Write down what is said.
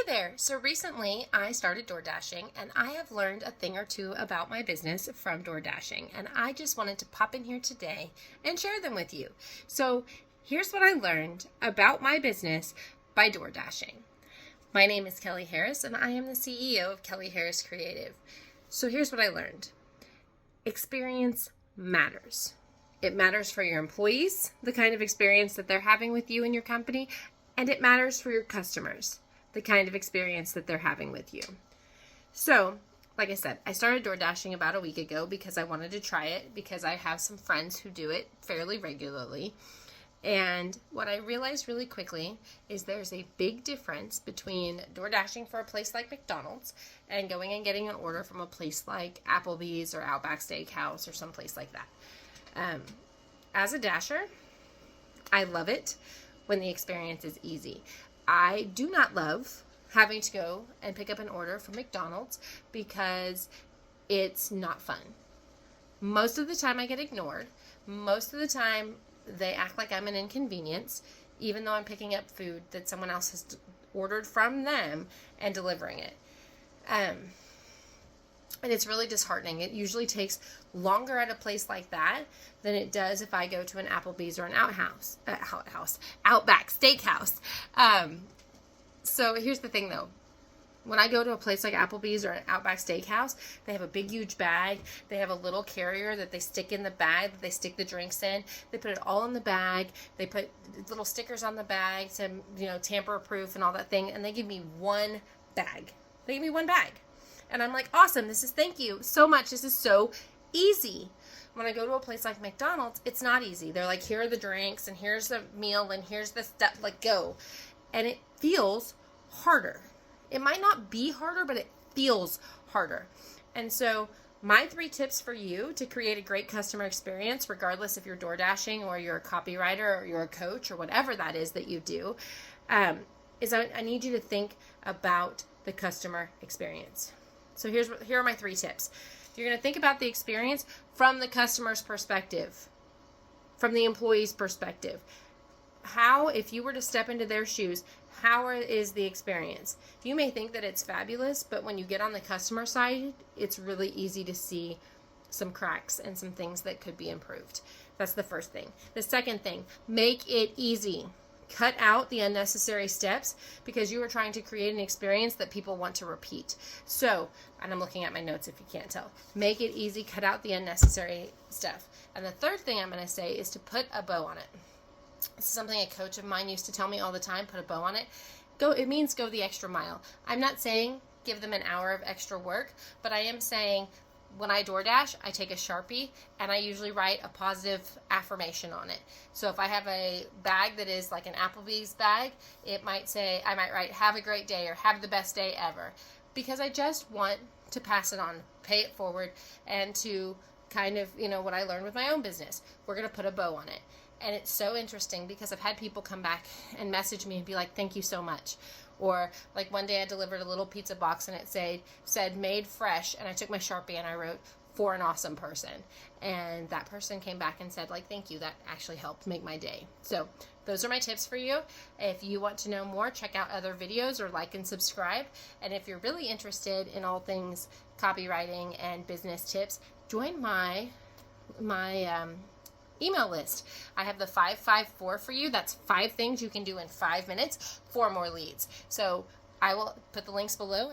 there. So recently I started door dashing and I have learned a thing or two about my business from door dashing, and I just wanted to pop in here today and share them with you. So here's what I learned about my business by door dashing. My name is Kelly Harris and I am the CEO of Kelly Harris Creative. So here's what I learned. Experience matters. It matters for your employees, the kind of experience that they're having with you and your company, and it matters for your customers, the kind of experience that they're having with you. So, like I said, I started door dashing about a week ago because I wanted to try it because I have some friends who do it fairly regularly. And what I realized really quickly is there's a big difference between door dashing for a place like McDonald's and going and getting an order from a place like Applebee's or Outback Steakhouse or someplace like that. As a dasher, I love it when the experience is easy. I do not love having to go and pick up an order from McDonald's because it's not fun. Most of the time I get ignored. Most of the time they act like I'm an inconvenience, even though I'm picking up food that someone else has ordered from them and delivering it. And it's really disheartening. It usually takes longer at a place like that than it does if I go to an Applebee's or an Outback Steakhouse. So here's the thing though. When I go to a place like Applebee's or an Outback Steakhouse, they have a big, huge bag. They have a little carrier that they stick in the bag, that they stick the drinks in. They put it all in the bag. They put little stickers on the bag to, tamper-proof and all that thing. And they give me one bag. And I'm like, awesome, thank you so much. This is so easy. When I go to a place like McDonald's, it's not easy. They're like, here are the drinks, and here's the meal, and here's the stuff, go. And it feels harder. It might not be harder, but it feels harder. And so my 3 tips for you to create a great customer experience, regardless if you're door dashing or you're a copywriter or you're a coach or whatever that is that you do, is I need you to think about the customer experience. So here are my 3 tips. You're going to think about the experience from the customer's perspective, from the employee's perspective. How, if you were to step into their shoes, how is the experience? You may think that it's fabulous, but when you get on the customer side, it's really easy to see some cracks and some things that could be improved. That's the first thing. The second thing, make it easy. Cut out the unnecessary steps because you are trying to create an experience that people want to repeat. So, and I'm looking at my notes if you can't tell. Make it easy, cut out the unnecessary stuff. And the third thing I'm going to say is to put a bow on it. This is something a coach of mine used to tell me all the time, put a bow on it. It means go the extra mile. I'm not saying give them an hour of extra work, but I am saying when I DoorDash, I take a Sharpie and I usually write a positive affirmation on it. So if I have a bag that is like an Applebee's bag, I might write, have a great day or have the best day ever. Because I just want to pass it on, pay it forward, and to kind of, what I learned with my own business. We're going to put a bow on it. And it's so interesting because I've had people come back and message me and be like, thank you so much. Or like one day I delivered a little pizza box and it said made fresh, and I took my Sharpie and I wrote for an awesome person. And that person came back and said thank you, that actually helped make my day. So those are my tips for you. If you want to know more, check out other videos or like and subscribe. And if you're really interested in all things copywriting and business tips, join my email list. I have the 554 for you. That's 5 things you can do in 5 minutes, 4 more leads. So I will put the links below.